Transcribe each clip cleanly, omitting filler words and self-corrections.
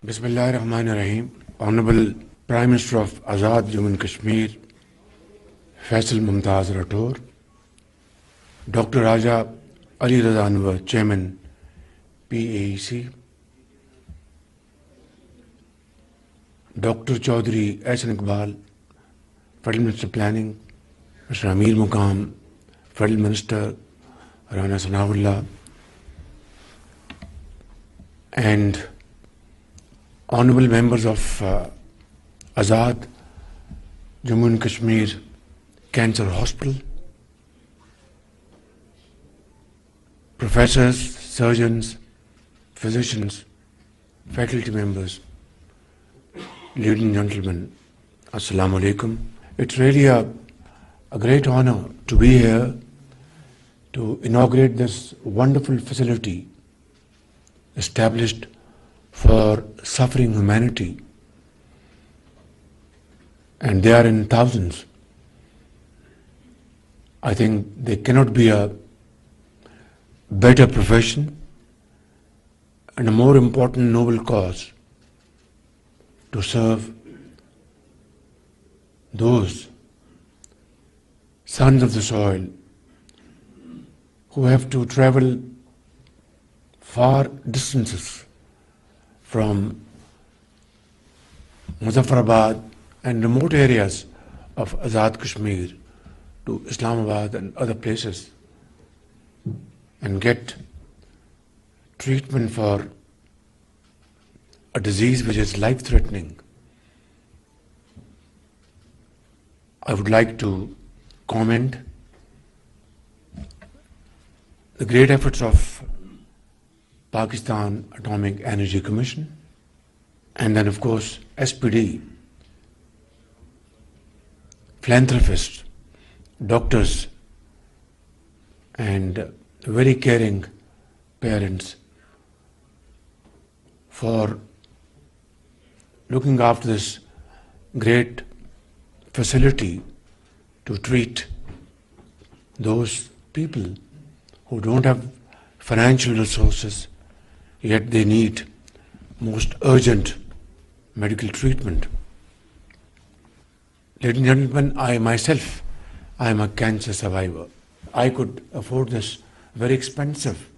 Bismillahirrahmanirrahim. Honorable Prime Minister of Azad Kashmir, Faisal Mumtaz Rathore, Dr. Raja Ali Raza Anwar, Chairman, PAEC, Dr. Chaudhry Ehsan Iqbal, Federal Minister Planning, Mr. Amir Muqam, Federal Minister Rana Sanawullah, and honorable members of Azad Jammu and Kashmir Cancer Hospital, professors, surgeons, physicians, faculty members, ladies and gentlemen, Assalamu alaikum. It's really a great honor to be here to inaugurate this wonderful facility established for suffering humanity, and they are in thousands. I think there cannot be a better profession and a more important noble cause to serve those sons of the soil who have to travel far distances from Muzaffarabad and remote areas of Azad Kashmir to Islamabad and other places and get treatment for a disease which is life-threatening. I would like to comment the great efforts of Pakistan Atomic Energy Commission, and then of course SPD, philanthropists, doctors, and very caring parents for looking after this great facility to treat those people who don't have financial resources, yet they need most urgent medical treatment. Ladies and gentlemen, I myself, I am a cancer survivor. I could afford this very expensive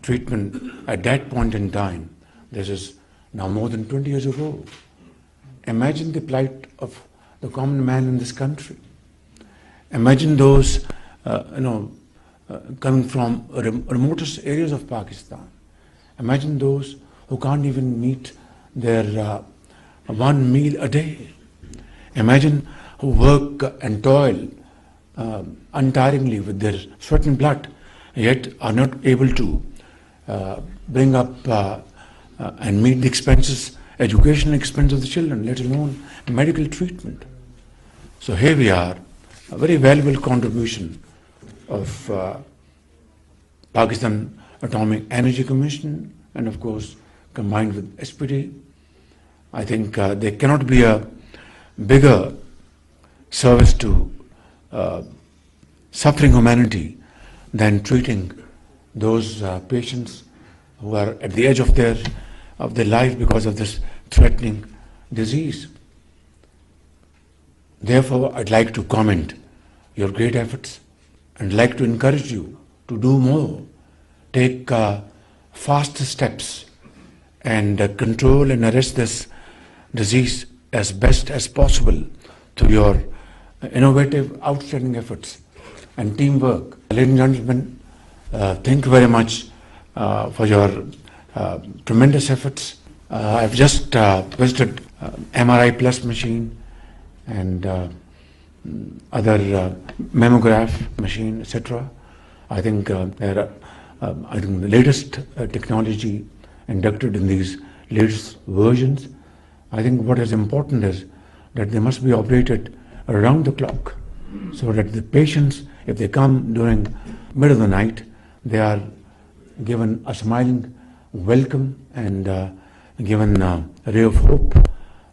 treatment at that point in time. This is now more than 20 years ago. Imagine the plight of the common man in this country. Imagine those, coming from remotest areas of Pakistan. Imagine those who can't even meet their one meal a day. Imagine who work and toil untiringly with their sweat and blood, yet are not able to bring up and meet the expenses, educational expenses of the children, let alone medical treatment. So here we are, a very valuable contribution of Pakistan Atomic Energy Commission, and of course combined with SPD. I think there cannot be a bigger service to suffering humanity than treating those patients who are at the edge of their life because of this threatening disease. Therefore, I'd like to comment your great efforts and like to encourage you to do more. Take faster steps and control and arrest this disease as best as possible through your innovative, outstanding efforts and teamwork. Ladies and gentlemen, thank you very much for your tremendous efforts. I've just visited MRI Plus machine and other mammograph machine, etc. I think the latest technology inducted in these latest versions. I think what is important is that they must be operated around the clock, so that the patients, if they come during middle of the night, they are given a smiling welcome and given a ray of hope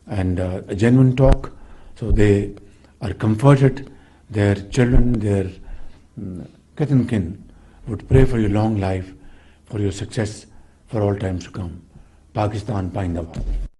and a genuine talk, so they are comforted. Their children, their kith and kin would pray for your long life, for your success for all times to come. Pakistan Paindawa.